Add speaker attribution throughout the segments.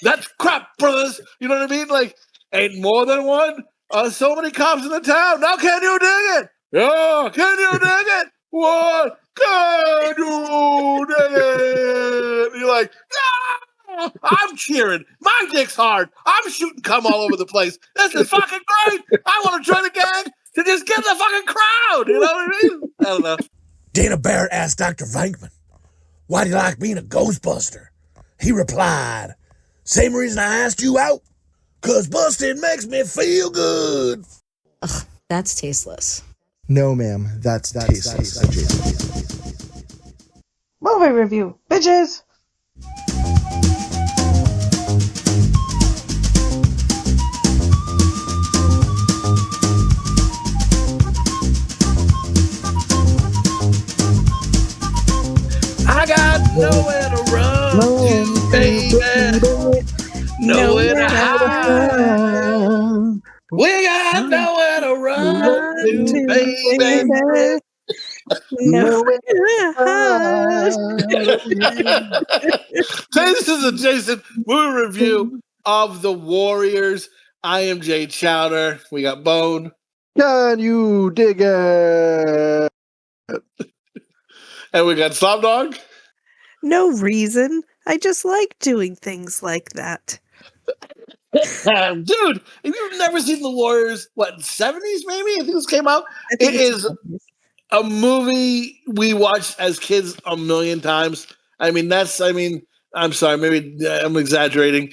Speaker 1: That's crap, brothers. You know what I mean? Like, ain't more than one. So many cops in the town. Now can you dig it? Yeah, can you dig it? What? Can you dig it? You're like, no! I'm cheering. My dick's hard. I'm shooting cum all over the place. This is fucking great. I want to join the gang to just get the fucking crowd. You know what I mean? I don't know.
Speaker 2: Dana Barrett asked Dr. Venkman, why do you like being a Ghostbuster? He replied, same reason I asked you out. 'Cause busting makes me feel good.
Speaker 3: Ugh, that's tasteless.
Speaker 4: No, ma'am, that's tasteless.
Speaker 5: Movie review, bitches!
Speaker 1: I got nowhere to run to, baby. Nowhere to hide. We got nowhere to run to, baby.
Speaker 5: Nowhere to hide.
Speaker 1: So this is a Jason movie review of The Warriors. I am Jay Chowder. We got Bone.
Speaker 4: Can you dig it?
Speaker 1: And we got Slopdog.
Speaker 5: No reason. I just like doing things like that.
Speaker 1: Dude, if you've never seen The Warriors, what, 70s maybe? I think this came out. It is a movie we watched as kids a million times. I'm sorry, maybe I'm exaggerating.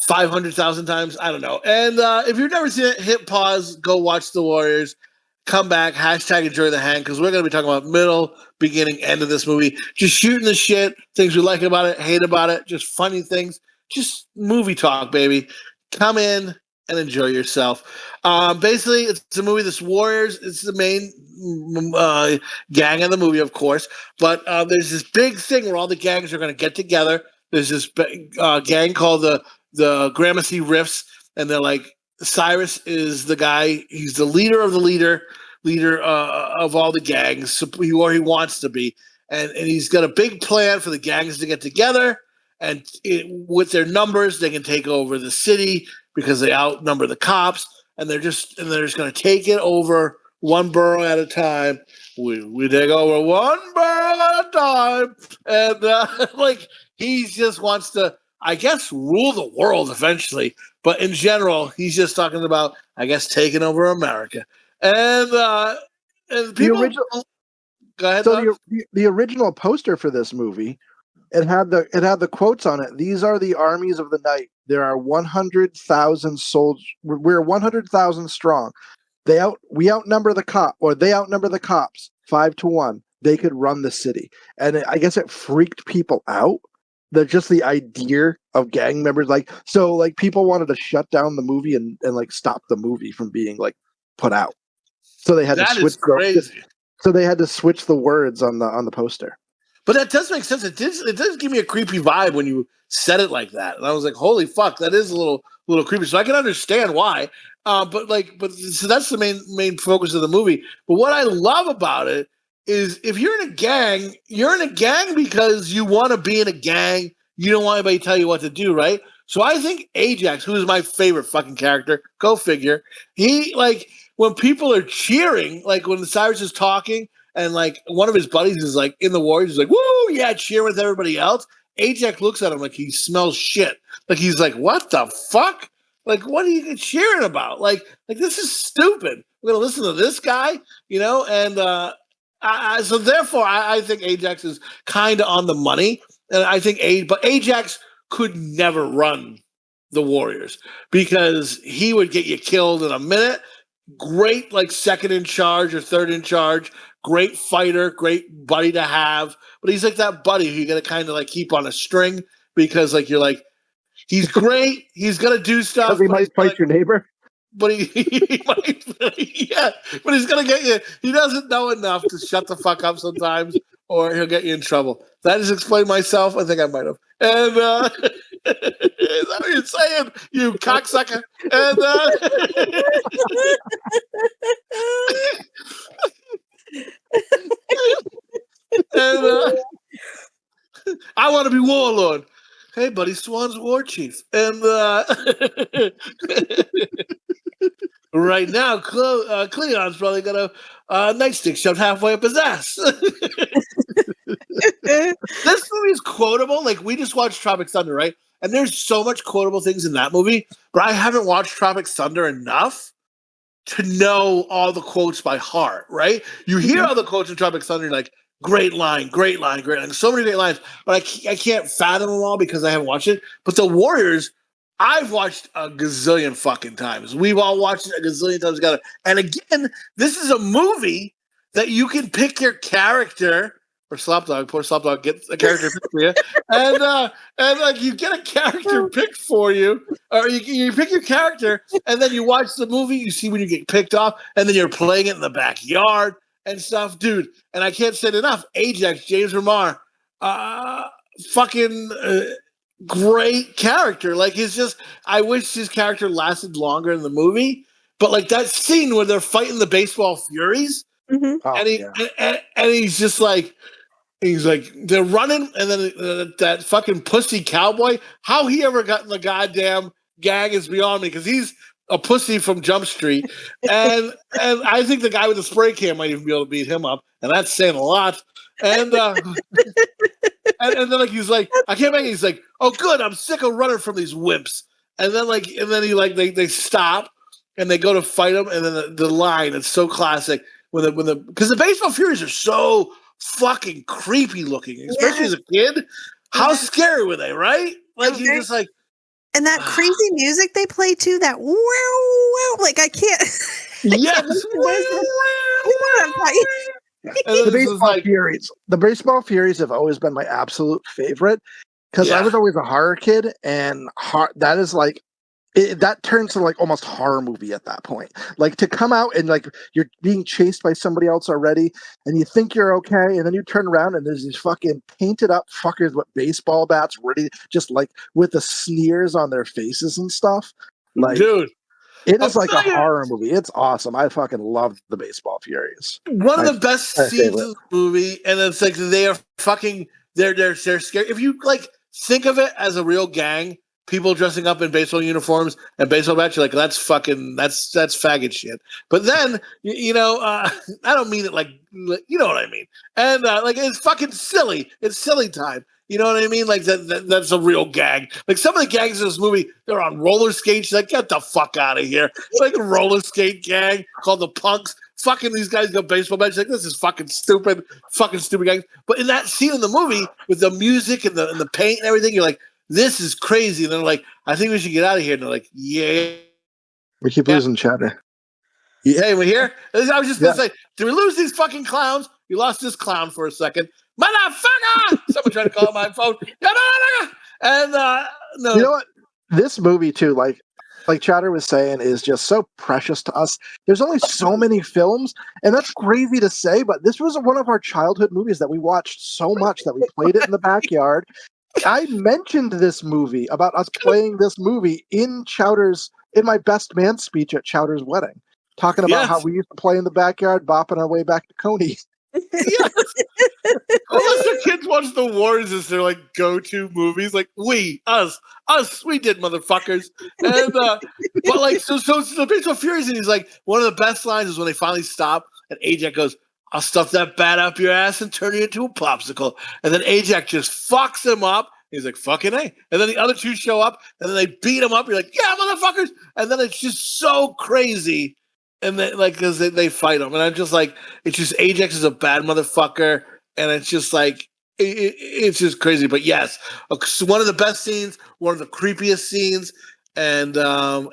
Speaker 1: 500,000 times. I don't know. And if you've never seen it, hit pause, go watch The Warriors, come back, hashtag enjoy the hang, because we're going to be talking about middle, beginning, end of this movie. Just shooting the shit, things we like about it, hate about it, just funny things. Just movie talk, baby. Come in and enjoy yourself. Basically, it's a movie. This Warriors, it's the main gang of the movie, of course. But there's this big thing where all the gangs are going to get together. There's this gang called the Gramercy Riffs, and they're like, Cyrus is the guy. He's the leader of the leader of all the gangs, or he wants to be. And he's got a big plan for the gangs to get together. And with their numbers, they can take over the city because they outnumber the cops, and they're just going to take it over one borough at a time. We take over one borough at a time, and like he just wants to, I guess, rule the world eventually. But in general, he's just talking about, I guess, taking over America. And people. Go ahead.
Speaker 4: So the original poster for this movie. It had the quotes on it. These are the armies of the night. There are 100,000 soldiers. We're 100,000 strong. We outnumber the cops 5-1. They could run the city, and I guess it freaked people out. Just the idea of gang members, people wanted to shut down the movie and like stop the movie from being like put out. So they had to switch.
Speaker 1: Crazy.
Speaker 4: So they had to switch the words on the poster.
Speaker 1: But that does make sense. It does give me a creepy vibe when you said it like that, and I was like, "Holy fuck, that is a little creepy." So I can understand why. But so that's the main focus of the movie. But what I love about it is if you're in a gang, because you want to be in a gang. You don't want anybody to tell you what to do, right? So I think Ajax, who is my favorite fucking character, go figure. He when people are cheering, like when Cyrus is talking. And like one of his buddies is like in the Warriors, he's like, woo, yeah, cheer with everybody else. Ajax looks at him like he smells shit. Like he's like, what the fuck? Like, what are you cheering about? Like this is stupid. We're gonna listen to this guy, you know? And so therefore I think Ajax is kind of on the money. And I think but Ajax could never run the Warriors because he would get you killed in a minute. Great, like second in charge or third in charge. Great fighter, great buddy to have. But he's like that buddy who you got to kind of like keep on a string because like you're like, he's great. He's going to do stuff.
Speaker 4: Because he might fight your neighbor.
Speaker 1: But he might, yeah. But he's going to get you. He doesn't know enough to shut the fuck up sometimes or he'll get you in trouble. That just explained myself. I think I might have. And is that what you're saying, you cocksucker? And and I want to be warlord. Hey, buddy, Swan's war chief. And right now, Cleon's probably got a nightstick shoved halfway up his ass. This movie is quotable. Like, we just watched Tropic Thunder, right? And there's so much quotable things in that movie, but I haven't watched Tropic Thunder enough to know all the quotes by heart, right? You hear all the quotes in Tropic Thunder, like, great line, great line, great line. So many great lines, but I can't fathom them all because I haven't watched it. But The Warriors, I've watched a gazillion fucking times. We've all watched it a gazillion times together. And again, this is a movie that you can pick your character, or Slopdog, poor Slopdog gets a character picked for you, and like you get a character picked for you, or you pick your character, and then you watch the movie, you see when you get picked off, and then you're playing it in the backyard and stuff, dude. And I can't say it enough. Ajax, James Remar, fucking great character. Like, it's just, I wish his character lasted longer in the movie. But like that scene where they're fighting the baseball furies, and he's just like, they're running, and then that fucking pussy cowboy, how he ever got in the goddamn gang is beyond me, because he's a pussy from Jump Street, and I think the guy with the spray can might even be able to beat him up, and that's saying a lot. And and then like he's like, I can't make it. He's like, oh good, I'm sick of running from these wimps. And then he like they stop and they go to fight him, and then the line, it's so classic because the baseball furies are so fucking creepy looking, especially as a kid. How scary were they, right? Like, you're just like,
Speaker 5: and that crazy music they play too, that wow, wow, like I can't.
Speaker 1: Yes.
Speaker 4: The baseball furies have always been my absolute favorite, because I was always a horror kid, and that is like, that turns to like almost horror movie at that point. Like, to come out and like you're being chased by somebody else already, and you think you're okay, and then you turn around and there's these fucking painted up fuckers with baseball bats ready, just like with the sneers on their faces and stuff. Like, dude, it is like a horror movie. It's awesome. I fucking love the baseball furies.
Speaker 1: One of the best scenes in the movie, and it's like they are fucking they're scary. If you like think of it as a real gang, people dressing up in baseball uniforms and baseball bats, you're like, that's faggot shit. But then, I don't mean it like, you know what I mean. And like, it's fucking silly. It's silly time. You know what I mean? Like that's a real gang. Like, some of the gangs in this movie, they're on roller skates. Like, get the fuck out of here. Like a roller skate gang called the Punks. Fucking these guys got baseball bats. Like, this is fucking stupid gang. But in that scene in the movie with the music and the paint and everything, you're like, this is crazy. And they're like, I think we should get out of here. And they're like, yeah.
Speaker 4: We keep losing Chowder.
Speaker 1: Hey, we here? I was just going to say, did we lose these fucking clowns? We lost this clown for a second. Motherfucker! Someone tried to call my phone. And, no.
Speaker 4: You know what? This movie, too, like Chowder was saying, is just so precious to us. There's only so many films, and that's crazy to say, but this was one of our childhood movies that we watched so much that we played it in the backyard. I mentioned this movie about us playing this movie in my best man speech at Chowder's wedding, talking about how we used to play in the backyard, bopping our way back to Coney.
Speaker 1: Yes. Unless the kids watch The Wars as their like go-to movies, like us, we did, motherfuckers. And but like so the baseball furies, and he's like, one of the best lines is when they finally stop and Ajax goes, I'll stuff that bat up your ass and turn you into a popsicle. And then Ajax just fucks him up. He's like, fucking A. And then the other two show up, and then they beat him up. You're like, yeah, motherfuckers. And then it's just so crazy. And then, like, because they fight him. And I'm just like, it's just Ajax is a bad motherfucker. And it's just like, it's just crazy. But yes, one of the best scenes, one of the creepiest scenes. And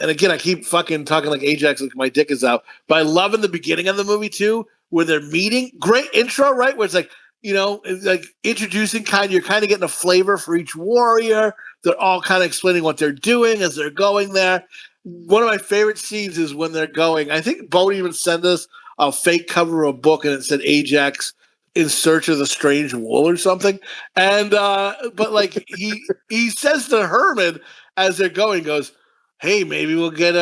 Speaker 1: again, I keep fucking talking like Ajax, like my dick is out. But I love in the beginning of the movie, too, where they're meeting. Great intro, right? Where it's like, it's like introducing you're kind of getting a flavor for each warrior. They're all kind of explaining what they're doing as they're going there. One of my favorite scenes is when they're going. I think Bo even sent us a fake cover of a book, and it said Ajax in search of the strange wool or something. And but like he says to Herman as they're going, goes, hey, maybe we'll get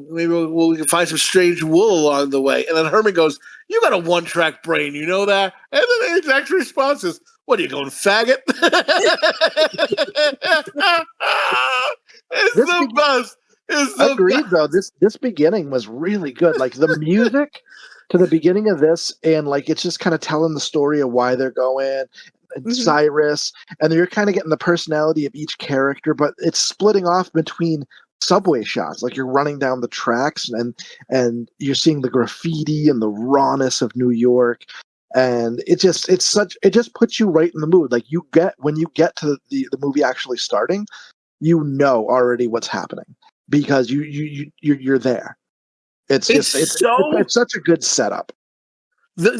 Speaker 1: maybe we can find some strange wool along the way. And then Herman goes, you got a one-track brain, you know that? And then Ajax's response is, What are you going, faggot? It's the best. It's the
Speaker 4: Agreed, though. This beginning was really good. Like the music to the beginning of this, and like it's just kind of telling the story of why they're going. And Cyrus, and you're kind of getting the personality of each character, but it's splitting off between subway shots. Like you're running down the tracks, and you're seeing the graffiti and the rawness of New York. And it just puts you right in the mood. Like when you get to the movie actually starting, you know already what's happening because you're there. It's such a good setup.
Speaker 1: The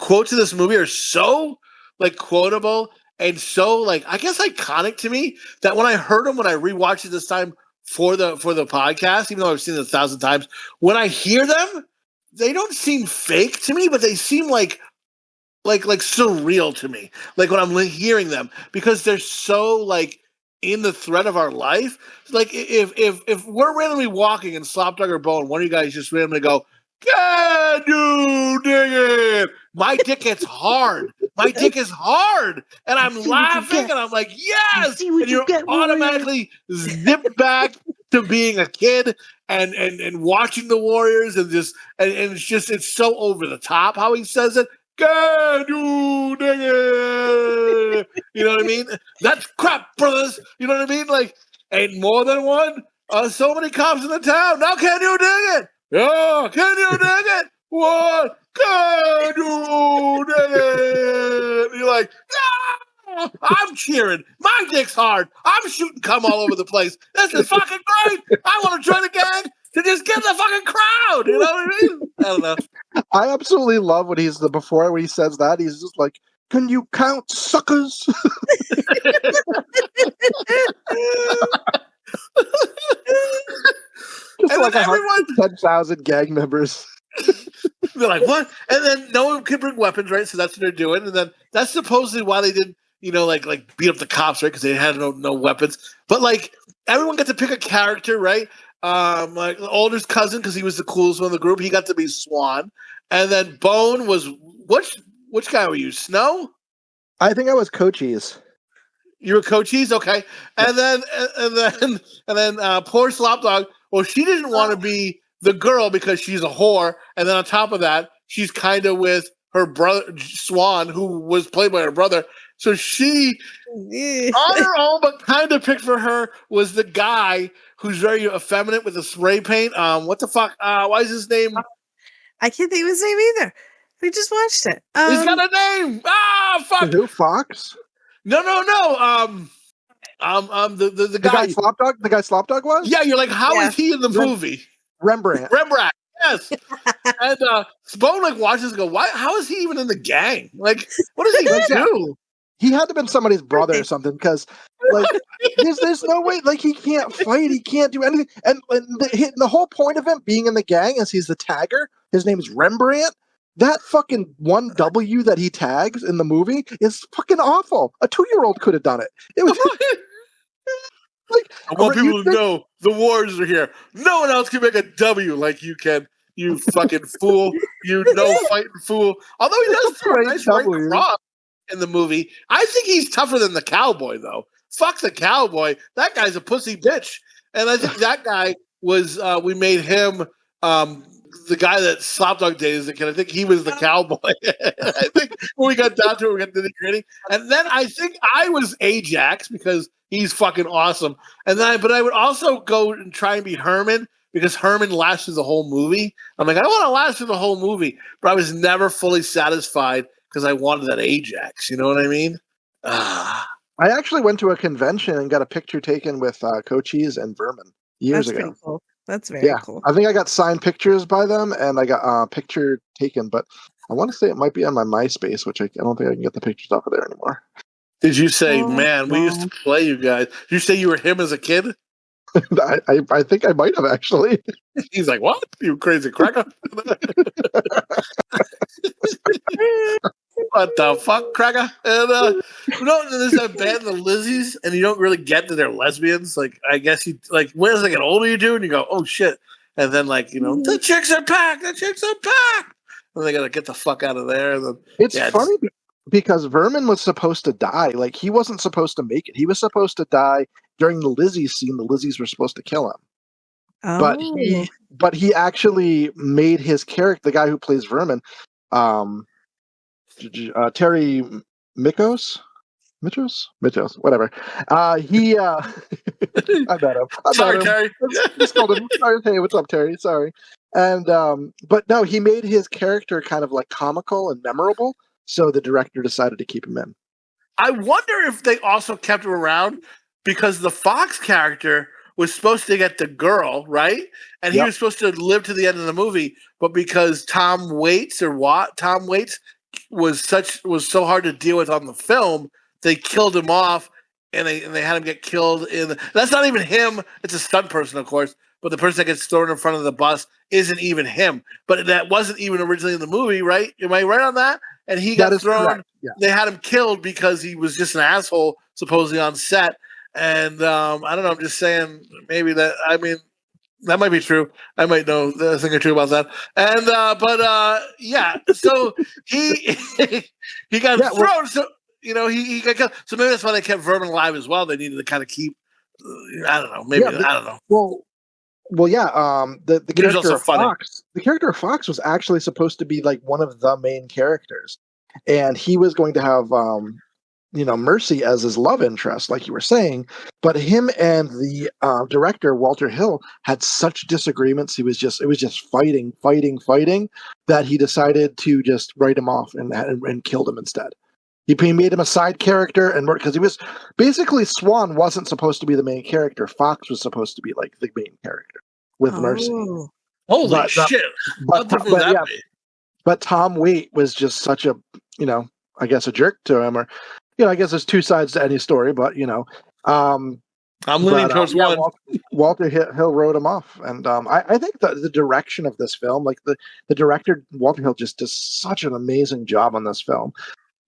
Speaker 1: quotes of this movie are so like quotable and so like I guess iconic to me that when I heard them when I rewatched it this time for the podcast, even though I've seen it 1,000 times, when I hear them, they don't seem fake to me, but they seem like surreal to me. Like when I'm hearing them because they're so like in the thread of our life. Like if we're randomly walking and Slopdog or Bone, one of you guys just randomly go, "Can you dig it?" My dick gets hard. My dick is hard, and I'm laughing, and I'm like, "Yes!" And you're automatically zip back to being a kid and watching the Warriors, and it's so over the top how he says it. Can you dig it? You know what I mean? That's crap, brothers. You know what I mean? Like, ain't more than one. So many cops in the town. Now, can you dig it? Yeah, can you dig it? What? Can you dig it? You're like, no! I'm cheering. My dick's hard. I'm shooting cum all over the place. This is fucking great. I want to join the gang to just get the fucking crowd. You know what I mean? I don't know.
Speaker 4: I absolutely love when he says that. He's just like, "Can you count, suckers?" Just
Speaker 1: and
Speaker 4: like
Speaker 1: everyone
Speaker 4: 10,000 gang members.
Speaker 1: They're like, what? And then no one can bring weapons, right? So that's what they're doing. And then that's supposedly why they didn't, like beat up the cops, right? Because they had no weapons. But like everyone got to pick a character, right? Like the older's cousin, because he was the coolest one in the group, he got to be Swan. And then Bone was which guy were you? Snow?
Speaker 4: I think I was Cochise.
Speaker 1: You were Cochise, okay. And then poor Slopdog. Well, she didn't want to be the girl because she's a whore, and then on top of that, she's kind of with her brother Swan, who was played by her brother. So she, on her own, but kind of picked for her was the guy who's very effeminate with the spray paint. What the fuck? Why is his name?
Speaker 5: I can't think of his name either. We just watched it.
Speaker 1: He's got a name. Fuck.
Speaker 4: Who? Fox?
Speaker 1: No. The guy
Speaker 4: Slopdog. The guy Slopdog was.
Speaker 1: Yeah, you're like, how is he in the movie?
Speaker 4: Rembrandt.
Speaker 1: Yes. And Bone like watches and go, why? How is he even in the gang? Like, what does he do?
Speaker 4: He had to have been somebody's brother or something because, like, there's no way. Like, he can't fight. He can't do anything. And the whole point of him being in the gang is he's the tagger. His name is Rembrandt. That fucking one W that he tags in the movie is fucking awful. A 2-year-old could have done it. It was.
Speaker 1: Like, I want people to know the Warriors are here. No one else can make a W like you can. You fucking fool. You fighting fool. Although he does throw a nice right cross in the movie. I think he's tougher than the Cowboy, though. Fuck the Cowboy. That guy's a pussy bitch. And I think that guy was, we made him the guy that Slopdog dated. I think he was the Cowboy. I think when we got down to it, we got to the gritty. And then I think I was Ajax because he's fucking awesome. And then, but I would also go and try and be Herman because Herman lasts through the whole movie. I'm like, I want to last through the whole movie, but I was never fully satisfied because I wanted that Ajax. You know what I mean?
Speaker 4: I actually went to a convention and got a picture taken with Cochise and Vermin years ago.
Speaker 5: Cool. That's very cool.
Speaker 4: I think I got signed pictures by them and I got a picture taken, but I want to say it might be on my MySpace, which I don't think I can get the pictures off of there anymore.
Speaker 1: Did you say, man, we used to play you guys? Did you say you were him as a kid?
Speaker 4: I think I might have actually.
Speaker 1: He's like, what? You crazy cracker? What the fuck, cracker? And there's that band, the Lizzies, and you don't really get that they're lesbians. Like, I guess you like whereas they get older, you do, and you go, oh shit. And then the chicks are packed. The chicks are packed. then they gotta get the fuck out of there. And then,
Speaker 4: It's funny because Vermin was supposed to die. Like, he wasn't supposed to make it. He was supposed to die during the Lizzie's scene. The Lizzies were supposed to kill him.
Speaker 5: Oh.
Speaker 4: But he actually made his character, the guy who plays Vermin, Terry Mikos, whatever. He I met him.
Speaker 1: Sorry, Terry.
Speaker 4: Just called him. Hey, what's up, Terry? Sorry. And but no, he made his character kind of like comical and memorable, so the director decided to keep him in.
Speaker 1: I wonder if they also kept him around because the Fox character was supposed to get the girl, right? And he was supposed to live to the end of the movie, but because Tom Waits was so hard to deal with on the film, they killed him off, and they had him get killed that's not even him. It's a stunt person, of course, but the person that gets thrown in front of the bus isn't even him. But that wasn't even originally in the movie, right? Am I right on that? And he got thrown. Yeah. They had him killed because he was just an asshole, supposedly on set. And I don't know. I'm just saying, maybe that. I mean, that might be true. I might know a thing or two about that. And yeah. So he got thrown. So he got killed. So maybe that's why they kept Vermin alive as well. They needed to kind of keep. I don't know. Maybe I don't know.
Speaker 4: Well, yeah. The character of Fox. The character of Fox was actually supposed to be like one of the main characters, and he was going to have Mercy as his love interest, like you were saying. But him and the director Walter Hill had such disagreements. It was just fighting that he decided to just write him off and killed him instead. He made him a side character, and because he was basically Swan wasn't supposed to be the main character. Fox was supposed to be like the main character with Mercy.
Speaker 1: Holy shit!
Speaker 4: But Tom Waite was just such a I guess a jerk to him, or I guess there's two sides to any story, but
Speaker 1: I'm leaning towards one.
Speaker 4: Walter Hill wrote him off, and I think the direction of this film, like the director Walter Hill, just does such an amazing job on this film.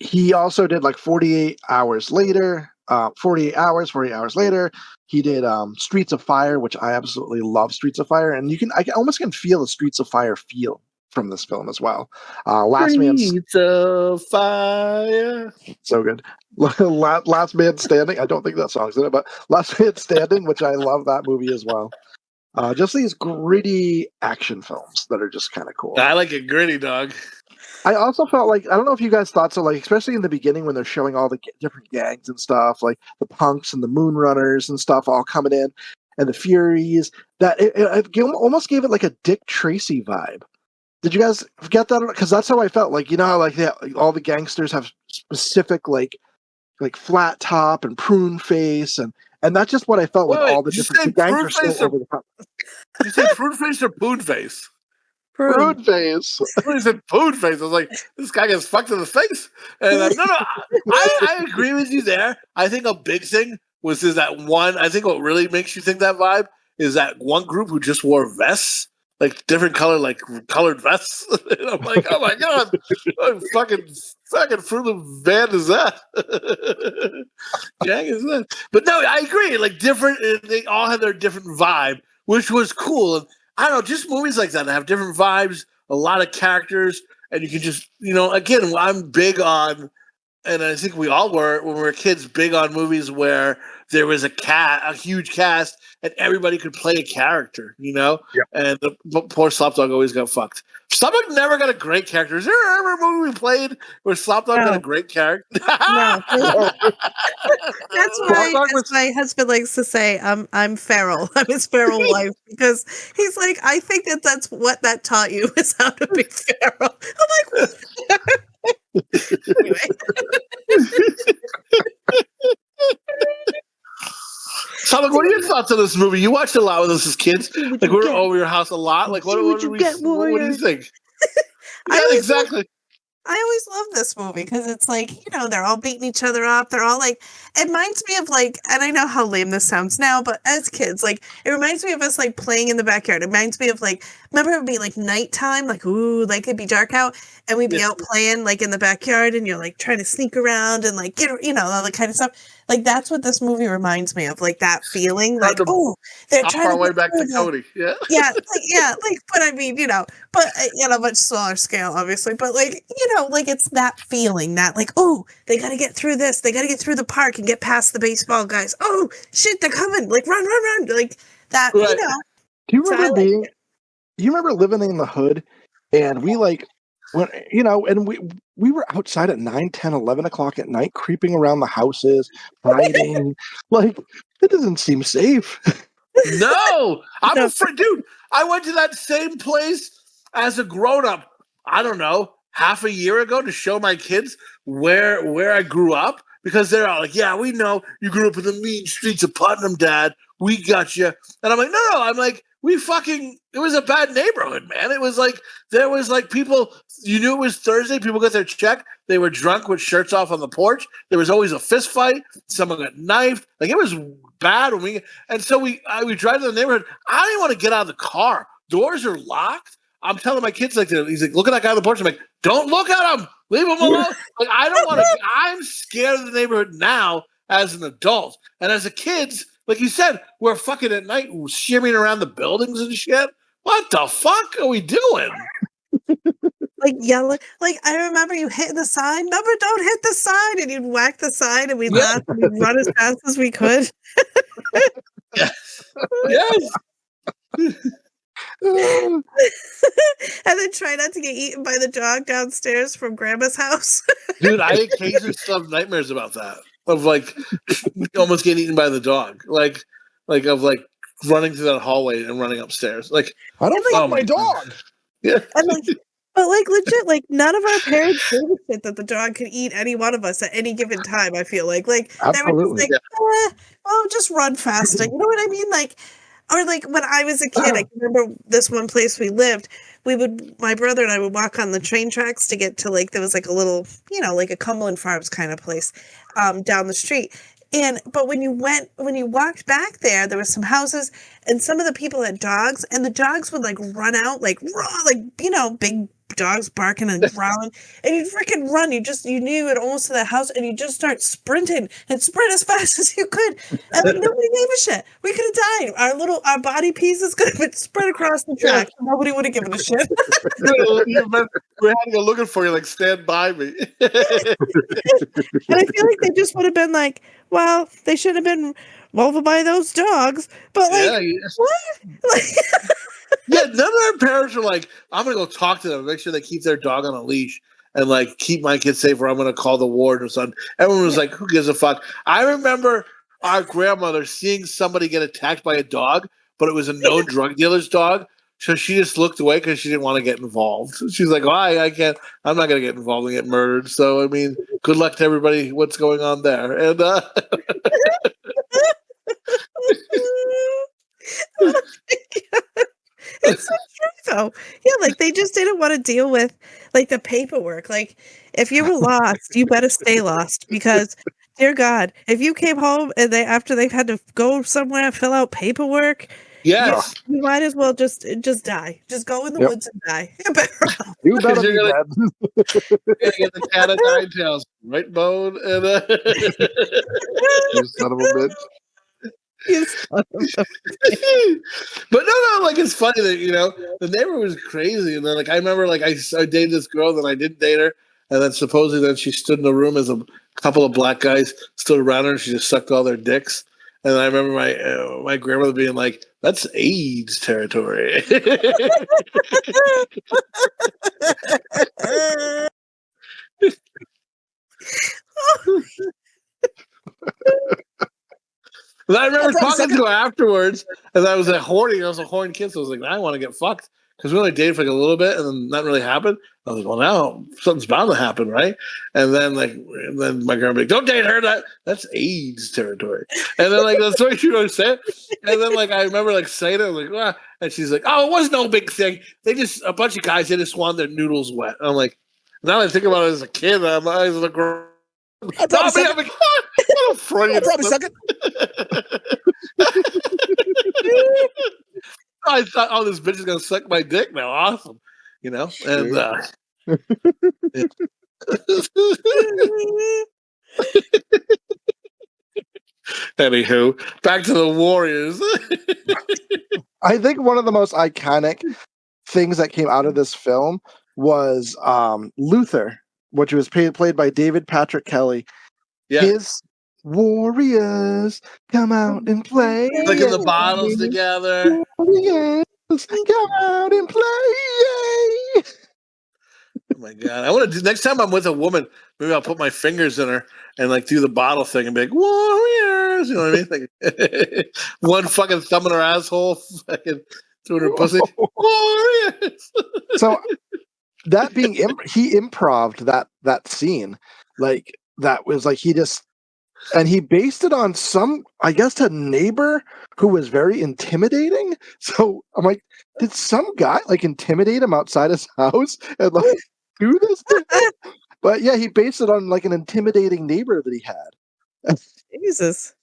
Speaker 4: He also did like 48 hours later. 48 hours later, he did Streets of Fire, which I absolutely love. Streets of Fire, and I almost can feel the Streets of Fire feel from this film as well. Streets of Fire, so good. Last Man Standing. I don't think that song's in it, but Last Man Standing, which I love that movie as well. Just these gritty action films that are just kind of cool.
Speaker 1: I like it gritty, dog.
Speaker 4: I also felt like, I don't know if you guys thought so, like, especially in the beginning when they're showing all the different gangs and stuff, like the punks and the moonrunners and stuff all coming in, and the Furies, that it almost gave it like a Dick Tracy vibe. Did you guys get that? Because that's how I felt. Like, how like all the gangsters have specific like flat top and prune face, and that's just what I felt with all the different gangsters so over the top.
Speaker 1: Did you say prune face or poon face?
Speaker 4: Prune face.
Speaker 1: When he said poon face, I was like, this guy gets fucked in the face. And no, I agree with you there. I think a big thing is that one. I think what really makes you think that vibe is that one group who just wore vests. Like different color, like colored vests. And I'm like, oh my god, what fucking fruit band is that? Gang is that? But no, I agree. Like different, they all have their different vibe, which was cool. And I don't know, just movies like that have different vibes, a lot of characters, and you can just, again, I'm big on, and I think we all were when we were kids, big on movies where there was a huge cast, and everybody could play a character, Yep. And the poor Slopdog always got fucked. Slopdog never got a great character. Is there ever a movie we played where Slopdog got a great character?
Speaker 5: No. That's why, as my husband likes to say, I'm feral. I'm his feral wife, because he's like, I think that's what that taught you, is how to be feral. I'm like, anyway.
Speaker 1: So, what are your thoughts on this movie? You watched it a lot with us as kids. Like, we were over your house a lot. Like, what do you think? Yeah, exactly.
Speaker 5: I always love this movie because it's like, they're all beating each other up. They're all like, it reminds me of like, and I know how lame this sounds now, but as kids, like, it reminds me of us like playing in the backyard. It reminds me of like, remember it would be like nighttime, like, ooh, like it'd be dark out, and we'd be out playing like in the backyard, and you're like trying to sneak around and like get, all that kind of stuff. Like, that's what this movie reminds me of, like that feeling, like, oh, they're trying
Speaker 1: our
Speaker 5: to
Speaker 1: way back to Coney.
Speaker 5: but I mean, but much smaller scale, obviously, but like, like it's that feeling that like, oh, they got to get through this, they got to get through the park and get past the baseball guys. Oh shit, they're coming! Like run, like that.
Speaker 1: Right.
Speaker 4: Do you remember you remember living in the hood, and we like when and we were outside at 9, 10, 11 o'clock at night, creeping around the houses, hiding. Like, it doesn't seem safe.
Speaker 1: No, I'm afraid, dude. I went to that same place as a grown-up, I don't know, half a year ago to show my kids where I grew up, because they're all like, yeah, we know you grew up in the mean streets of Putnam, Dad. We got you. And I'm like, no. I'm like, it was a bad neighborhood, man. It was like, there was like people, you knew it was Thursday, people got their check. They were drunk with shirts off on the porch. There was always a fist fight. Someone got knifed. Like, it was bad and so we drive to the neighborhood. I didn't want to get out of the car. Doors are locked. I'm telling my kids, like, he's like, look at that guy on the porch. I'm like, don't look at him. Leave him alone. Like, I don't want to. I'm scared of the neighborhood now as an adult. And as a kid, like you said, we're fucking at night shimmying around the buildings and shit. What the fuck are we doing?
Speaker 5: Like yelling. Like, I remember you hitting the sign. Remember, don't hit the sign. And you'd whack the sign, and we'd laugh and we'd run as fast as we could.
Speaker 1: Yes.
Speaker 5: And then try not to get eaten by the dog downstairs from Grandma's house.
Speaker 1: Dude, I occasionally still have nightmares about that. Of like almost getting eaten by the dog. Like of like running through that hallway and running upstairs. Like,
Speaker 4: I don't fuck my dog.
Speaker 1: Yeah.
Speaker 5: And like, but like legit, like none of our parents gave a shit that the dog could eat any one of us at any given time. I feel like they were just like, well, just run faster. You know what I mean? Like, or like when I was a kid, I can remember this one place we lived. My brother and I would walk on the train tracks to get to like, there was like a little, like a Cumberland Farms kind of place down the street. But when you walked back there were some houses, and some of the people had dogs, and the dogs would like run out, like raw, like, big dogs barking and growling, and you'd freaking run. You knew it almost to the house, and you just start sprinting and sprint as fast as you could. And like, nobody gave a shit. We could have died. Our body pieces could have been spread across the track. Nobody would have given a shit.
Speaker 1: We're having a looking for you, like, stand by me.
Speaker 5: And I feel like they just would have been like, well, they should have been over by those dogs. But like, what? Like,
Speaker 1: yeah, none of our parents were like, I'm going to go talk to them, make sure they keep their dog on a leash and like keep my kids safe, or I'm going to call the ward or something. Everyone was like, who gives a fuck? I remember our grandmother seeing somebody get attacked by a dog, but it was a known drug dealer's dog. So she just looked away because she didn't want to get involved. She's like, oh, I can't, I'm not going to get involved and get murdered. So, I mean, good luck to everybody. What's going on there? And,
Speaker 5: oh my God. It's so true, though. Yeah, like they just didn't want to deal with like the paperwork. Like, if you were lost, you better stay lost, because, dear God, if you came home and after they've had to go somewhere, fill out paperwork,
Speaker 1: yes,
Speaker 5: you might as well just die. Just go in the woods and die.
Speaker 4: You better be dead.
Speaker 1: You're get the cat of nine tails, right, Bone? And,
Speaker 4: you son of a bitch.
Speaker 1: But no, like, it's funny that the neighborhood was crazy, and then like I remember like I dated this girl, then I didn't date her, and then supposedly then she stood in the room as a couple of black guys stood around her, and she just sucked all their dicks. And I remember my grandmother being like, "That's AIDS territory." And I remember talking to her afterwards, and I was a horny kid, so I was like, I want to get fucked, because we only dated for like a little bit, and then that really happened. I was like, well, now something's bound to happen, right? And then my grandma be like, don't date her. That's AIDS territory. And then like that's what she would say. And then like I remember like saying it, like, ah. And she's like, oh, it was no big thing. A bunch of guys, they just wanted their noodles wet. And I'm like, Now that I think about it as a kid, I'm as a girl.
Speaker 2: I'd probably suck it. I'd probably suck it.
Speaker 1: I thought, oh, this bitch is gonna suck my dick now. Awesome, you know. And anywho, back to the Warriors.
Speaker 4: I think one of the most iconic things that came out of this film was Luther, which was played by David Patrick Kelly.
Speaker 1: Yeah.
Speaker 4: His Warriors come out and play.
Speaker 1: Clicking the bottles together.
Speaker 4: Warriors come out and play.
Speaker 1: Oh my god! I want to do next time I'm with a woman. Maybe I'll put my fingers in her and like do the bottle thing and be like Warriors. You know what I mean? Like, one fucking thumb in her asshole, fucking through her pussy. Warriors.
Speaker 4: So that being he improv'd that scene, like that was like he based it on some, I guess, a neighbor who was very intimidating. So I'm like, did some guy like intimidate him outside his house and like do this to him? But yeah, he based it on like an intimidating neighbor that he had.
Speaker 5: Jesus.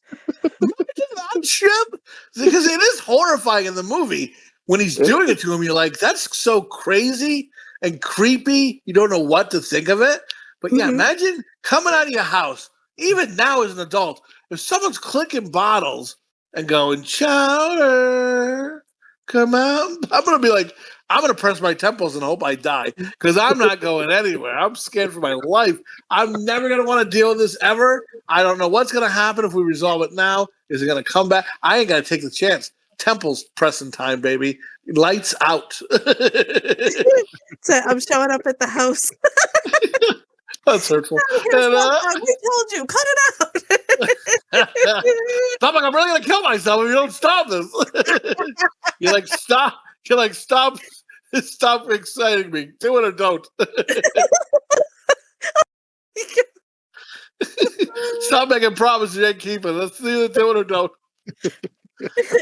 Speaker 1: That shit, because it is horrifying in the movie when he's doing it to him. You're like, that's so crazy and creepy. You don't know what to think of it. But yeah, imagine coming out of your house, even now as an adult, if someone's clicking bottles and going, Chowder, come out. I'm going to be like, I'm going to press my temples and hope I die because I'm not going anywhere. I'm scared for my life. I'm never going to want to deal with this ever. I don't know what's going to happen if we resolve it now. Is it going to come back? I ain't going to take the chance. Temples pressing time, baby. Lights out.
Speaker 5: So I'm showing up at the house.
Speaker 1: That's hurtful.
Speaker 5: We told you, cut it out.
Speaker 1: Stop! Like I'm really gonna kill myself if you don't stop this. You're like, stop! You're like, stop! Stop exciting me. Do it or don't. Stop making promises you ain't keeping. Let's either do it or don't.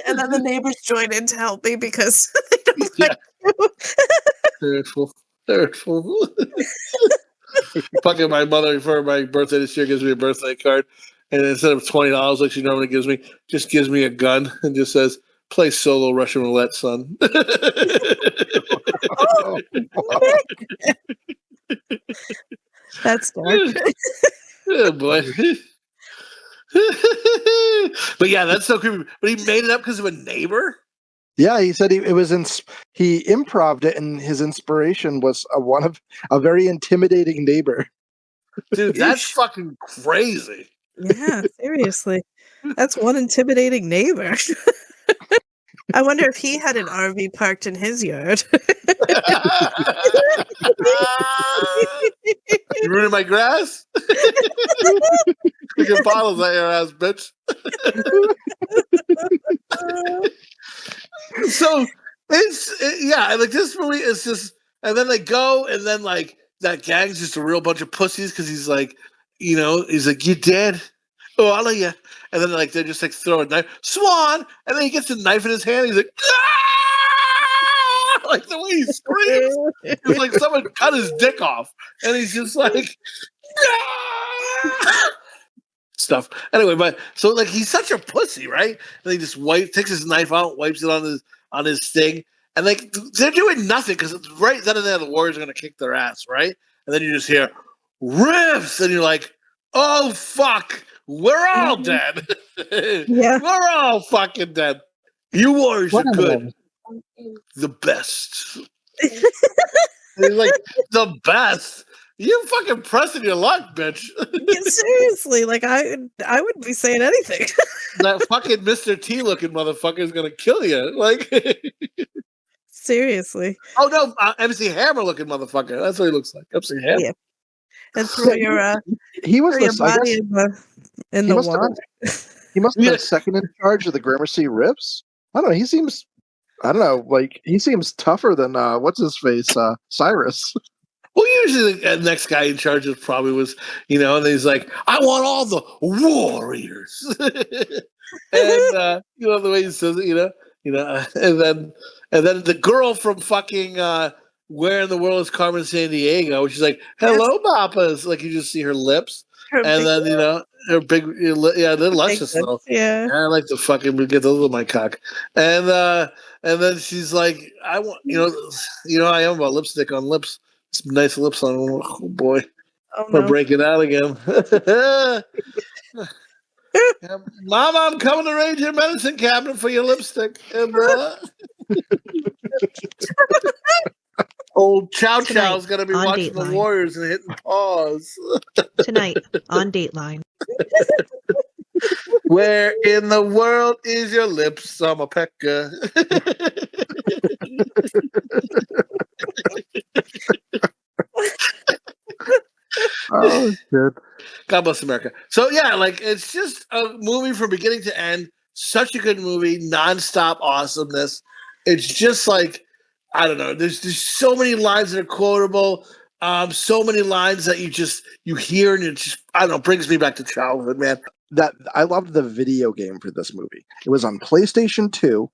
Speaker 5: And then the neighbors join in to help me because they don't like you.
Speaker 1: Hurtful. Fucking my mother for my birthday this year gives me a birthday card, and instead of $20 like she normally gives me, just gives me a gun and just says, "Play solo Russian roulette, son."
Speaker 5: Oh, that's dark.
Speaker 1: Oh boy. But yeah, that's so creepy. But he made it up because of a neighbor.
Speaker 4: Yeah, he said he improv'd it, and his inspiration was a very intimidating neighbor.
Speaker 1: Dude, that's fucking crazy.
Speaker 5: Yeah, seriously. That's one intimidating neighbor. I wonder if he had an RV parked in his yard.
Speaker 1: You ruining my grass? Freaking bottles at your ass, bitch. So like this movie is just, and then they go, and then like that gang's just a real bunch of pussies because he's like, you know, he's like, you dead? Oh, all of you. And then like they just like throw a knife, Swan, and then he gets a knife in his hand. He's like, ah! Like the way he screams, it's like someone cut his dick off, and he's just like, ah! Stuff. Anyway, but so like he's such a pussy, right? And he just takes his knife out, wipes it on his thing, and like they're doing nothing because right then and there the Warriors are gonna kick their ass, right? And then you just hear riffs, and you're like, oh fuck, we're all dead.
Speaker 5: Yeah,
Speaker 1: we're all fucking dead. You Warriors are good, the best. Like the best. You fucking pressing your luck, bitch.
Speaker 5: yeah, seriously, like I wouldn't be saying anything.
Speaker 1: That fucking Mr. T looking motherfucker is gonna kill you. Like,
Speaker 5: seriously.
Speaker 1: oh no, MC Hammer looking motherfucker. That's what he looks like. MC Hammer.
Speaker 5: Yeah. And throw your
Speaker 4: he was
Speaker 5: your body in the water.
Speaker 4: He must have been second in charge of the Gramercy Rips. I don't know. He seems tougher than what's his face, Cyrus.
Speaker 1: Well, usually the next guy in charge of probably was, you know, and he's like, I want all the Warriors. And you know the way he says it, you know, and then the girl from fucking where in the world is Carmen Sandiego? She's like, hello, Papas. Like, you just see her lips. And then, her big, they're luscious, though.
Speaker 5: Yeah.
Speaker 1: I like to fucking get those on my cock. And then she's like, I want, I am about lipstick on lips. Some nice lips on. Oh, boy.
Speaker 5: Oh,
Speaker 1: I'll break it out again. Mama, I'm coming to raid your medicine cabinet for your lipstick. And, old Chowder's going to be watching the Warriors and hitting pause.
Speaker 3: Tonight on Dateline.
Speaker 1: Where in the world is your lips, Summer Pecker?
Speaker 4: Oh, shit.
Speaker 1: God bless America. So, yeah, like, it's just a movie from beginning to end. Such a good movie. Nonstop awesomeness. It's just like, I don't know. There's so many lines that are quotable. So many lines that you hear, and it just, I don't know, brings me back to childhood, man.
Speaker 4: That I loved the video game for this movie. It was on PlayStation 2.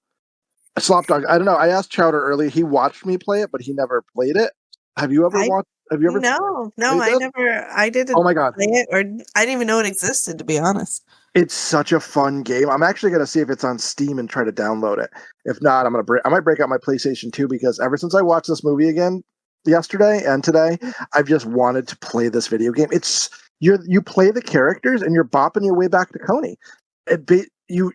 Speaker 4: Slopdog. I don't know. I asked Chowder earlier. He watched me play it, but he never played it. Have you ever watched? Have you ever?
Speaker 5: No, I never. I didn't.
Speaker 4: Oh my God!
Speaker 5: Play it, or I didn't even know it existed. To be honest,
Speaker 4: it's such a fun game. I'm actually gonna see if it's on Steam and try to download it. If not, I might break out my PlayStation 2 because ever since I watched this movie again yesterday and today, I've just wanted to play this video game. You play the characters and you're bopping your way back to Coney. You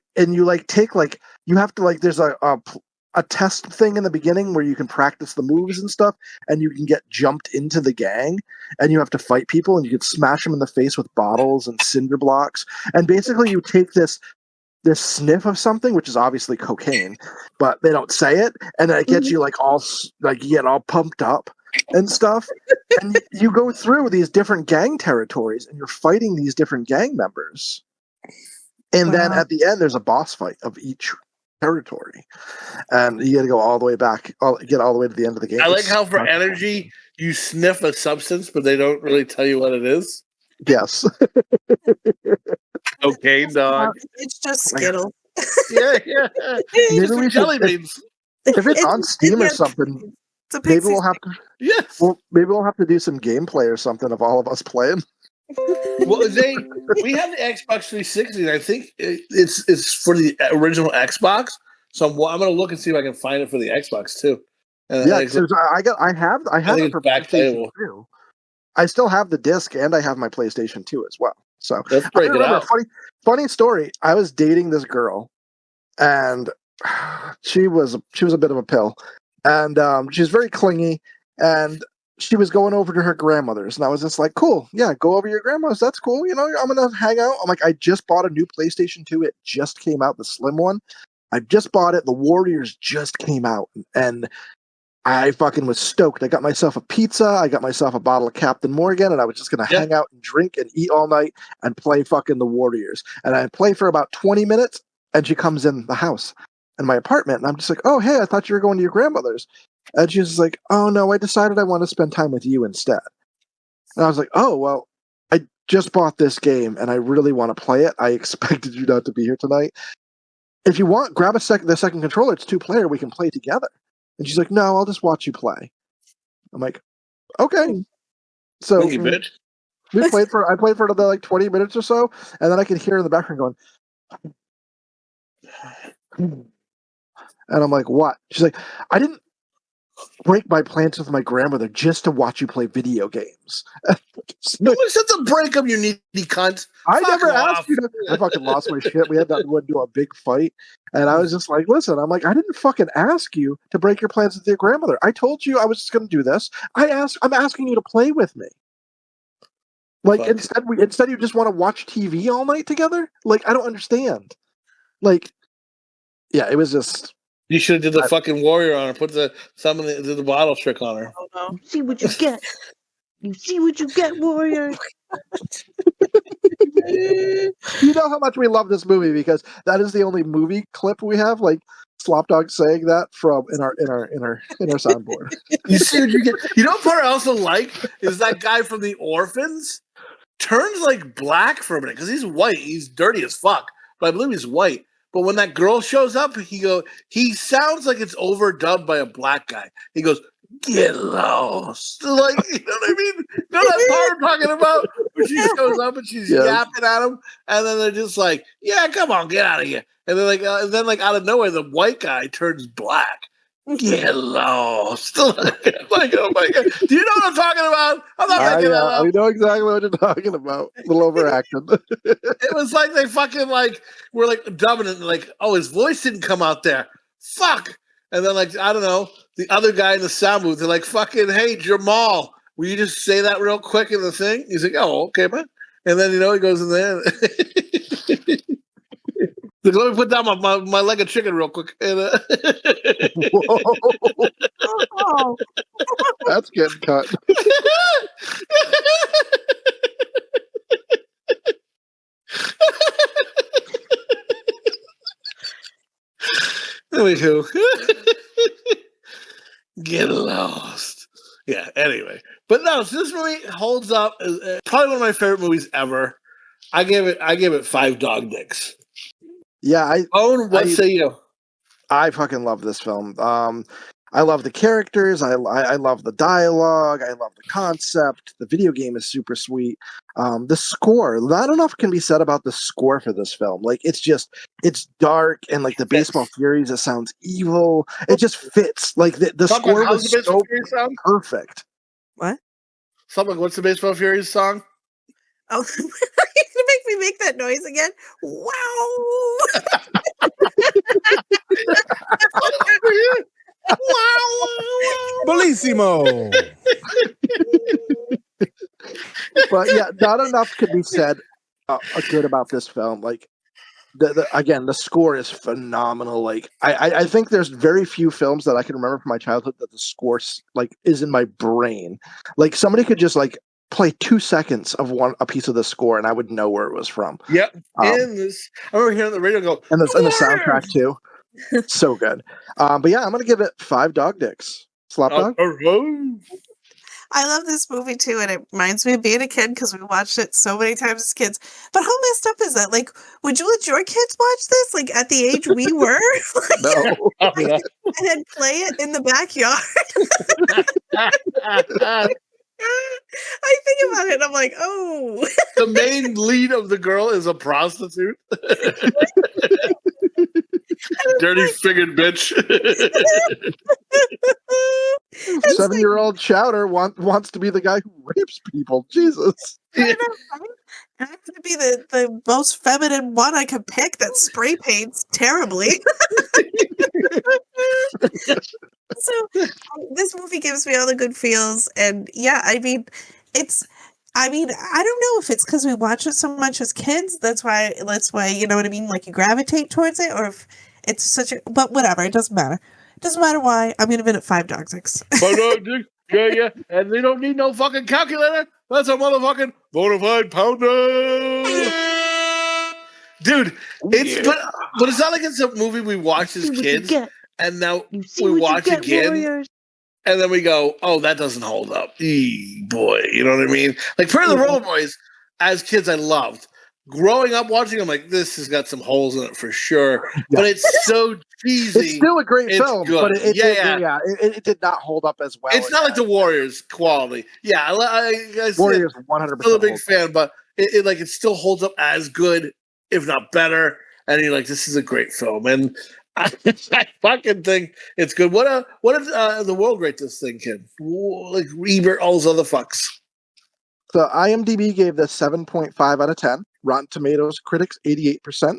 Speaker 4: have to there's a test thing in the beginning where you can practice the moves and stuff, and you can get jumped into the gang, and you have to fight people, and you can smash them in the face with bottles and cinder blocks. And basically, you take this sniff of something, which is obviously cocaine, but they don't say it, and then it gets you you get all pumped up and stuff, and you go through these different gang territories, and you're fighting these different gang members. And then at the end, there's a boss fight of each territory, and you got to go all the way back, get all the way to the end of the game.
Speaker 1: I like how for energy you sniff a substance, but they don't really tell you what it is.
Speaker 4: Yes.
Speaker 1: Okay, dog.
Speaker 5: It's just Skittles.
Speaker 1: Yeah.
Speaker 4: Maybe we
Speaker 1: jelly beans.
Speaker 4: If it's on Steam or something, maybe we'll have to.
Speaker 1: Yes.
Speaker 4: Well, maybe we'll have to do some gameplay or something of all of us playing.
Speaker 1: Well, we have the Xbox 360, and I think it's for the original Xbox. So I'm going to look and see if I can find it for the Xbox too.
Speaker 4: I have it for PlayStation 2. I still have the disc, and I have my PlayStation 2 as well. So
Speaker 1: let's break it out.
Speaker 4: Funny story. I was dating this girl, and she was a bit of a pill, and she was very clingy, and she was going over to her grandmother's, and I was just like, cool, yeah, go over to your grandma's. That's cool. I'm going to hang out. I'm like, I just bought a new PlayStation 2. It just came out, the slim one. I just bought it. The Warriors just came out, and I fucking was stoked. I got myself a pizza. I got myself a bottle of Captain Morgan, and I was just going to hang out and drink and eat all night and play fucking the Warriors. And I play for about 20 minutes, and she comes in the house, in my apartment, and I'm just like, oh, hey, I thought you were going to your grandmother's. And she's just like, oh, no, I decided I want to spend time with you instead. And I was like, oh, well, I just bought this game, and I really want to play it. I expected you not to be here tonight. If you want, grab the second controller. It's 2-player. We can play together. And she's like, no, I'll just watch you play. I'm like, okay. So
Speaker 1: Thank you, bitch.
Speaker 4: I played for another 20 minutes or so, and then I could hear in the background going, and I'm like, what? She's like, I didn't break my plans with my grandmother just to watch you play video games.
Speaker 1: No one said to break them, you needy cunt.
Speaker 4: I never asked you to. I fucking lost my shit. We had to do a big fight. And I was just like, listen, I'm like, I didn't fucking ask you to break your plans with your grandmother. I told you I was just going to do this. I'm asking you to play with me. Like, instead you just want to watch TV all night together? Like, I don't understand. Like, yeah, it was just...
Speaker 1: You should have did the fucking warrior on her. Put the bottle trick on her.
Speaker 3: Oh, no. See what you get. You see what you get, warrior.
Speaker 4: You know how much we love this movie because that is the only movie clip we have, like Slopdog saying that from in our soundboard.
Speaker 1: You see what you get. You know what part I also like is that guy from The Orphans turns like black for a minute because he's white. He's dirty as fuck, but I believe he's white. But when that girl shows up, he sounds like it's overdubbed by a black guy. He goes, Get lost. Like, you know what I mean? You know that part I'm talking about? Where she shows up and she's yapping at him, and then they're just like, yeah, come on, get out of here. And then like out of nowhere, the white guy turns black. Get lost. Like, oh my God. Do you know what I'm talking about? I'm not making that up.
Speaker 4: I know exactly what you're talking about. A little overacted.
Speaker 1: It was like they fucking like were like dubbing it, like, oh, his voice didn't come out there. Fuck. And then, like, I don't know, the other guy in the sound booth, they're like, fucking, hey, Jamal, will you just say that real quick in the thing? He's like, oh, okay, man. And then, he goes in there. Like, let me put down my leg of chicken real quick. And,
Speaker 5: Oh.
Speaker 4: That's getting cut.
Speaker 1: Anywho, get lost. Yeah. Anyway, but no, so this movie holds up. Probably one of my favorite movies ever. I give it 5 dog dicks.
Speaker 4: Yeah,
Speaker 1: What say you?
Speaker 4: I fucking love this film. I love the characters. I love the dialogue. I love the concept. The video game is super sweet. The score. Not enough can be said about the score for this film. Like, it's dark, and like the Baseball Furies, it sounds evil. It just fits. Like the score was so perfect.
Speaker 5: What?
Speaker 1: Something. What's the Baseball Furies song?
Speaker 5: Oh, you're gonna make me make that noise again? Wow!
Speaker 2: Bellissimo.
Speaker 4: But yeah, not enough could be said good about this film. Like, again, the score is phenomenal. Like, I think there's very few films that I can remember from my childhood that the score like is in my brain. Like, somebody could just like play 2 seconds of a piece of the score, and I would know where it was from.
Speaker 1: Yep. I remember hearing the radio go,
Speaker 4: and the soundtrack too. So good. But yeah, I'm gonna give it 5 dog dicks. Slopdog.
Speaker 5: I love this movie too, and it reminds me of being a kid because we watched it so many times as kids. But how messed up is that? Like, would you let your kids watch this? Like, at the age we were?
Speaker 4: No.
Speaker 5: And then play it in the backyard? I think about it and I'm like, oh.
Speaker 1: The main lead of the girl is a prostitute. Dirty fingered bitch.
Speaker 4: 7-year-old Chowder wants to be the guy who rapes people. Jesus.
Speaker 5: I have to be the most feminine one I could pick that spray paints terribly. So this movie gives me all the good feels, and yeah, I mean, I don't know if it's because we watch it so much as kids. That's why, you know what I mean? Like, you gravitate towards it, or if it's but whatever, it doesn't matter. It doesn't matter why. I'm gonna give it 5 dog dicks.
Speaker 1: Yeah, and they don't need no fucking calculator. That's a motherfucking bona fide pounder. Dude, but it's not like it's a movie we watched as kids, and now we watch again, Warriors. And then we go, oh, that doesn't hold up. Boy, you know what I mean? Like, Prayer of the Roller Boys, as kids, I loved. Growing up watching them, like, this has got some holes in it for sure. Yeah. But it's so cheesy.
Speaker 4: It's still a great film, but it did not hold up as well.
Speaker 1: It's not like the Warriors quality. Yeah, I
Speaker 4: Warriors 100%.
Speaker 1: Still a big fan, but it still holds up as good, if not better. And you're like, this is a great film, and I fucking think it's good. What if the world rate this thing, kid? Like Ebert, all those other fucks.
Speaker 4: So IMDb gave this 7.5 out of 10. Rotten Tomatoes critics 88%.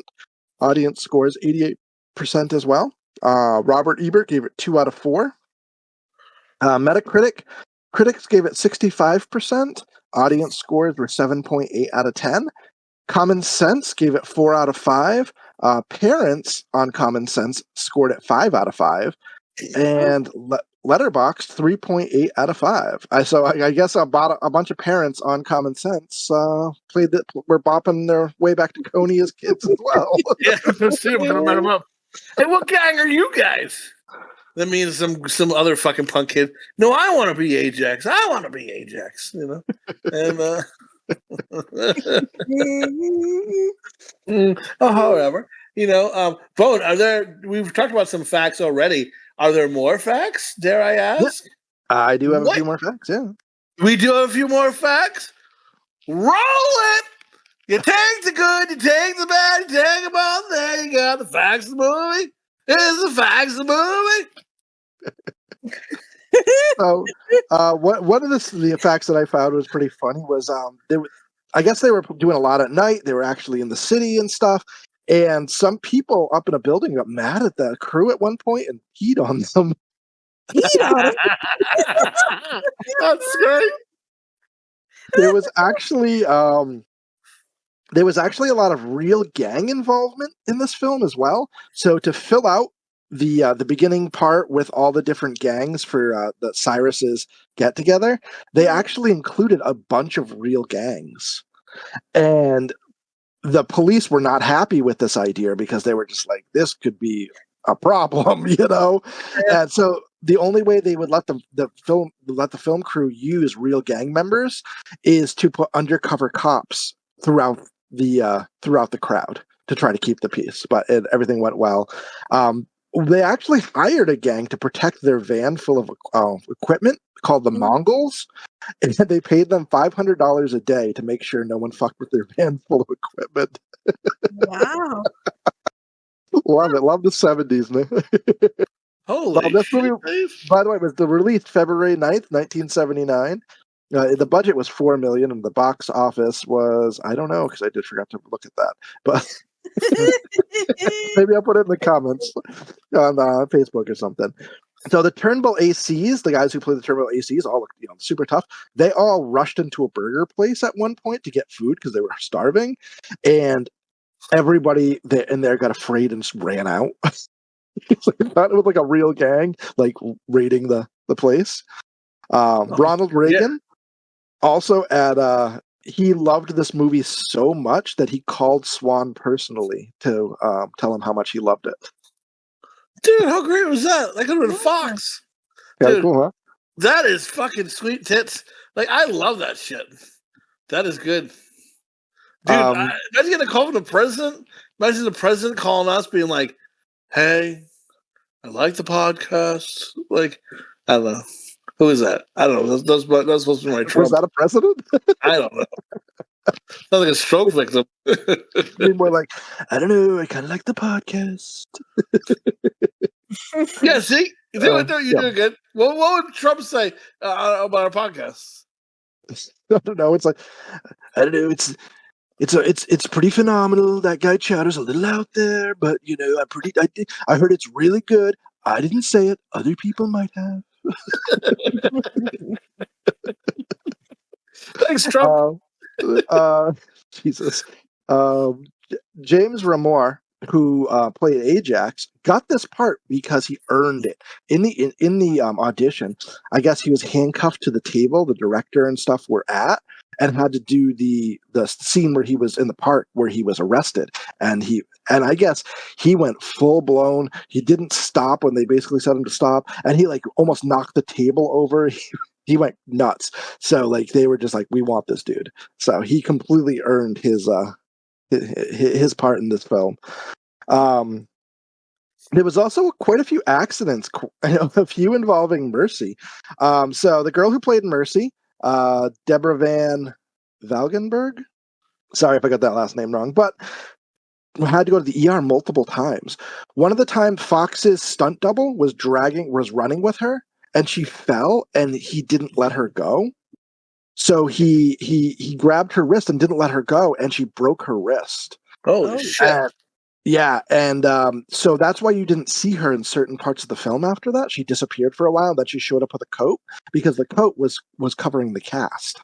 Speaker 4: Audience scores 88% as well. Robert Ebert gave it 2 out of 4. Metacritic critics gave it 65%. Audience scores were 7.8 out of 10. Common Sense gave it 4 out of 5. Parents on Common Sense scored it 5 out of 5. And Letterboxd 3.8 out of 5. I guess a bunch of parents on Common Sense played that. Were bopping their way back to Coney as kids as well.
Speaker 1: Yeah, let's see. We're gonna met them up. Hey, what gang are you guys? That means some other fucking punk kid. No, I want to be Ajax. I want to be Ajax. You know, and however, you know, Bone, we've talked about some facts already. Are there more facts, dare I ask?
Speaker 4: I do have a few more facts, yeah.
Speaker 1: We do have a few more facts. Roll it! You take the good, you take the bad, you take them all. There you go. The facts of the movie is the facts of the movie.
Speaker 4: So, one of the facts that I found was pretty funny was I guess they were doing a lot at night. They were actually in the city and stuff. And some people up in a building got mad at the crew at one point and peed on them.
Speaker 1: That's great.
Speaker 4: There was actually a lot of real gang involvement in this film as well. So to fill out the beginning part with all the different gangs for the Cyrus's get together, they actually included a bunch of real gangs, and the police were not happy with this idea because they were just like, this could be a problem, And so the only way they would let the film crew use real gang members is to put undercover cops throughout the crowd to try to keep the peace. But everything went well. They actually hired a gang to protect their van full of equipment called the Mongols, and they paid them $500 a day to make sure no one fucked with their van full of equipment.
Speaker 5: Wow.
Speaker 4: Love it. Love the 70s, man.
Speaker 1: Holy
Speaker 4: this
Speaker 1: shit,
Speaker 4: movie,
Speaker 1: Dave.
Speaker 4: by the way, was released February 9th, 1979. The budget was $4 million, and the box office was, I don't know, because I did forget to look at that. But maybe I'll put it in the comments on Facebook or something. So the Turnbull ACs, the guys who play the Turnbull ACs, all look super tough. They all rushed into a burger place at one point to get food because they were starving, and everybody in there got afraid and just ran out. Thought it was like a real gang, like raiding the place. Ronald Reagan also he loved this movie so much that he called Swan personally to tell him how much he loved it.
Speaker 1: Dude, how great was that? That could have been Fox.
Speaker 4: Dude, cool, huh?
Speaker 1: That is fucking sweet tits. Like, I love that shit. That is good. Dude, imagine getting a call from the president. Imagine the president calling us being like, hey, I like the podcast. Like, I don't know. Who is that? I don't know. That's supposed to be my Trump.
Speaker 4: Was that a president?
Speaker 1: I don't know. Sounds like a stroke victim.
Speaker 4: More like, I don't know. I kind of like the podcast.
Speaker 1: Yeah, see? You do good. What would Trump say about our podcast?
Speaker 4: I don't know. It's like, I don't know. It's pretty phenomenal. That guy Chowder's a little out there, but I heard it's really good. I didn't say it. Other people might have.
Speaker 1: Thanks, Trump.
Speaker 4: Jesus. James Remore, who played Ajax, got this part because he earned it in the audition. I guess he was handcuffed to the table the director and stuff were at, and had to do the scene where he was in the park where he was arrested, and I guess he went full blown. He didn't stop when they basically said him to stop, and he like almost knocked the table over. He went nuts. So like they were just like, we want this dude. So he completely earned his part in this film. There was also quite a few accidents, a few involving Mercy. So the girl who played Mercy, Deborah Van Valkenburg. Sorry if I got that last name wrong, but had to go to the ER multiple times. One of the time, Fox's stunt double was running with her, and she fell, and he didn't let her go. So he grabbed her wrist and didn't let her go, and she broke her wrist.
Speaker 1: Holy shit.
Speaker 4: And so that's why you didn't see her in certain parts of the film after that. She disappeared for a while, then she showed up with a coat because the coat was covering the cast.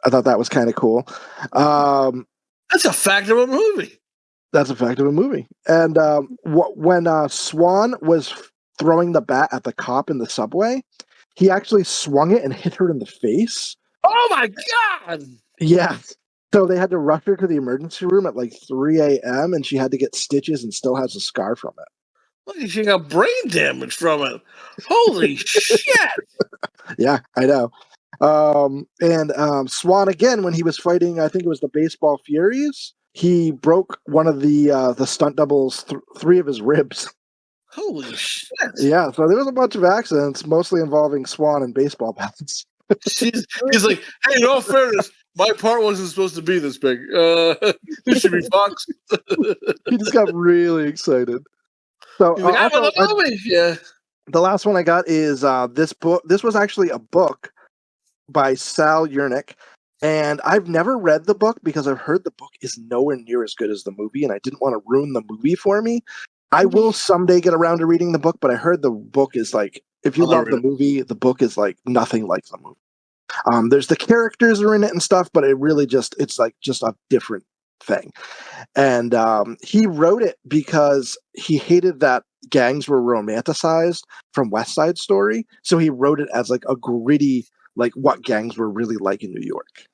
Speaker 4: I thought that was kind of cool.
Speaker 1: That's a fact of a movie.
Speaker 4: That's a fact of a movie. And when Swan was throwing the bat at the cop in the subway, he actually swung it and hit her in the face.
Speaker 1: Oh my God!
Speaker 4: Yeah. So they had to rush her to the emergency room at like 3 a.m. and she had to get stitches and still has a scar from it.
Speaker 1: Look, she got brain damage from it. Holy shit!
Speaker 4: Yeah, I know. And Swan, again, when he was fighting, I think it was the Baseball Furies, he broke one of the stunt doubles, 3 of his ribs.
Speaker 1: Holy shit!
Speaker 4: Yeah, so there was a bunch of accidents, mostly involving Swan and baseball bats.
Speaker 1: He's like, hey, in all fairness, my part wasn't supposed to be this big. This should be Fox.
Speaker 4: He just got really excited. So
Speaker 1: He's like, I want the movie. Yeah.
Speaker 4: The last one I got is this book. This was actually a book by Sal Yernick, and I've never read the book because I've heard the book is nowhere near as good as the movie, and I didn't want to ruin the movie for me. I will someday get around to reading the book, but I heard the book is like, if you love the movie, the book is like nothing like the movie. There's the characters are in it and stuff, but it really it's like just a different thing. And he wrote it because he hated that gangs were romanticized from West Side Story. So he wrote it as like a gritty, like what gangs were really like in New York.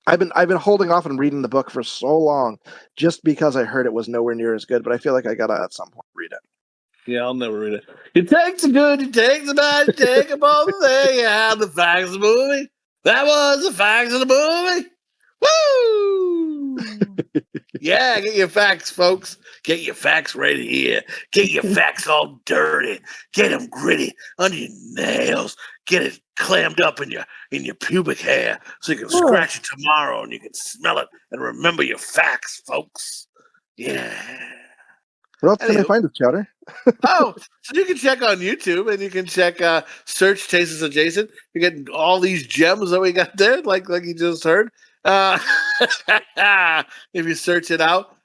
Speaker 4: I've been holding off on reading the book for so long just because I heard it was nowhere near as good, but I feel like I gotta at some point read it.
Speaker 1: Yeah, I'll never read it. You take the good, you take the bad, you take them all there. You have the facts of the movie. That was the facts of the movie. Woo! Yeah, get your facts, folks. Get your facts right here. Get your facts all dirty. Get them gritty under your nails. Get it clammed up in your pubic hair so you can scratch it tomorrow and you can smell it and remember your facts, folks. Yeah.
Speaker 4: Where else can I find it, Chowder?
Speaker 1: So you can check on YouTube and you can check search Tastes Adjacent. You're getting all these gems that we got there, like you just heard. If you search it out,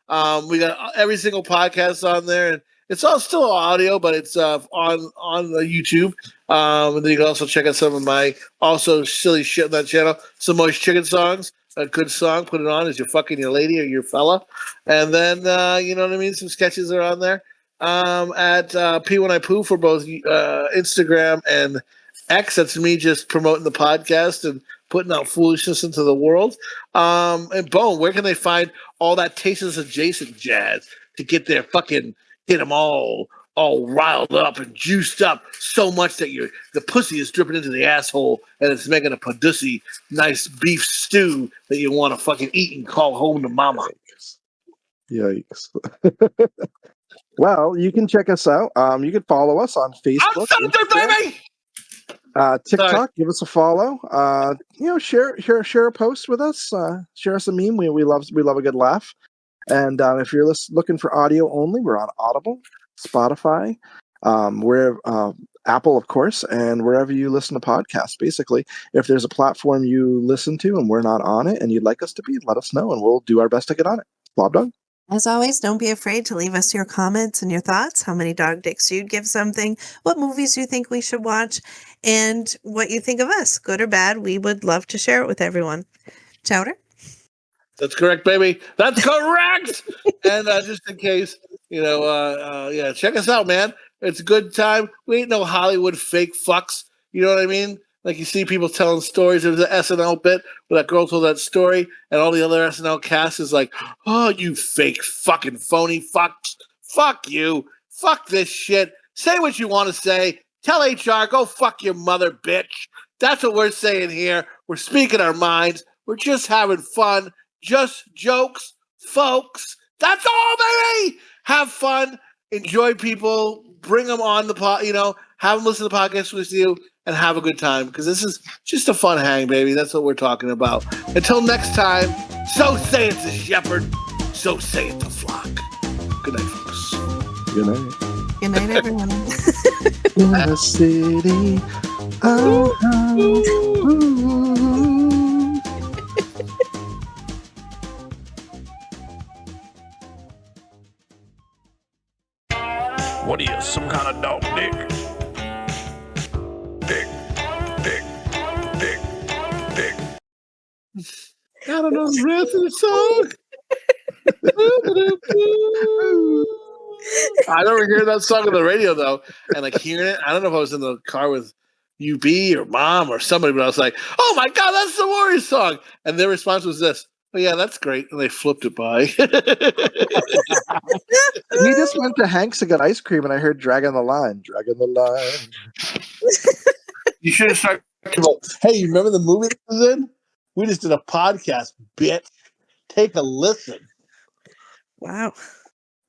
Speaker 1: we got every single podcast on there, and it's all still audio, but it's on the YouTube. And then you can also check out some of my also silly shit on that channel. Some Moist Chicken songs. A good song, put it on as you're fucking your lady or your fella. And then, you know what I mean? Some sketches are on there. At P When I Poo for both Instagram and X. That's me just promoting the podcast and putting out foolishness into the world. And Bone, where can they find all that Tasteless Adjacent jazz to get them all riled up and juiced up so much that the pussy is dripping into the asshole and it's making a padussy nice beef stew that you want to fucking eat and call home to mama.
Speaker 4: Yikes. Well, you can check us out. You can follow us on Facebook.
Speaker 1: Baby!
Speaker 4: TikTok,
Speaker 1: Sorry.
Speaker 4: Give us a follow. Share a post with us. Share us a meme. We love a good laugh. And if you're looking for audio only, we're on Audible, Spotify, Apple, of course, and wherever you listen to podcasts. Basically, if there's a platform you listen to and we're not on it and you'd like us to be, let us know and we'll do our best to get on it. Slopdog?
Speaker 5: As always, don't be afraid to leave us your comments and your thoughts, how many dog dicks you'd give something, what movies you think we should watch, and what you think of us, good or bad. We would love to share it with everyone. Chowder?
Speaker 1: That's correct, baby. That's correct. And just in case, check us out, man. It's a good time. We ain't no Hollywood fake fucks. You know what I mean? Like you see people telling stories. There was an SNL bit where that girl told that story, and all the other SNL cast is like, "Oh, you fake fucking phony fucks! Fuck you! Fuck this shit! Say what you want to say. Tell HR, go fuck your mother, bitch." That's what we're saying here. We're speaking our minds. We're just having fun. Just jokes, folks. That's all, baby. Have fun. Enjoy people. Bring them on the pod. Have them listen to the podcast with you and have a good time because this is just a fun hang, baby. That's what we're talking about. Until next time, so saith the shepherd, so saith the flock. Good night, folks.
Speaker 4: Good night.
Speaker 5: Good night, everyone.
Speaker 4: In the city.
Speaker 2: What are you, some kind of dog dick? Dick.
Speaker 1: I don't know the rest of the song. I remember hearing that song on the radio, though, and like hearing it. I don't know if I was in the car with UB or Mom or somebody, but I was like, "Oh my God, that's the Warriors song!" And their response was this: "Oh yeah, that's great," and they flipped it by.
Speaker 4: We just went to Hank's to get ice cream, and I heard "Dragging the Line." Dragging the line.
Speaker 1: You should have started. Hey, you remember the movie that was in? We just did a podcast, bitch. Take a listen.
Speaker 5: Wow.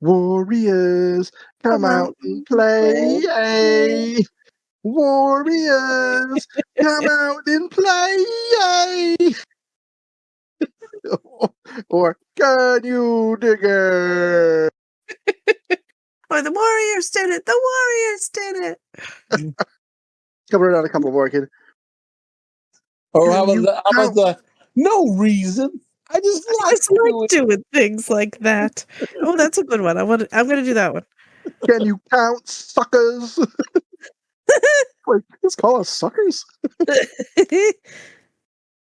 Speaker 4: Warriors, come out and play. Warriors, come out and play. Or can you dig it?
Speaker 5: Or the Warriors did it. The Warriors did it.
Speaker 4: Cover it on a couple more, kid.
Speaker 1: Or how about the no reason? I just like
Speaker 5: doing things like that. Oh, that's a good one. I'm going to do that one.
Speaker 4: Can you count, suckers? Wait, just call us suckers?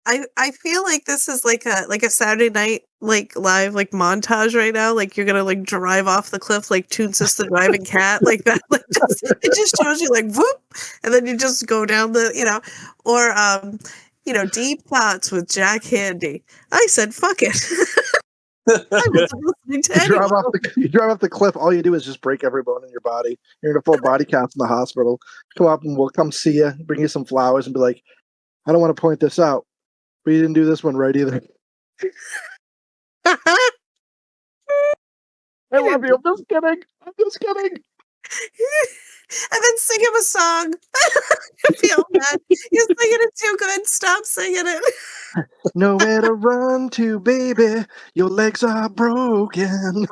Speaker 5: I feel like this is like a Saturday night like live like montage right now. Like you're gonna like drive off the cliff like Toonsis the driving cat like that. Like it just shows you like whoop, and then you just go down the or Deep Thoughts with Jack Handy. I said fuck it. I wasn't listening to
Speaker 4: you drive off the cliff. All you do is just break every bone in your body. You're in a full body cast in the hospital. Come up and we'll come see you, bring you some flowers, and be like, I don't want to point this out, but you didn't do this one right either. I love you. I'm just kidding.
Speaker 5: And then sing him a song. I feel bad. You're singing it too good. Stop singing it.
Speaker 4: Nowhere to run to, baby. Your legs are broken.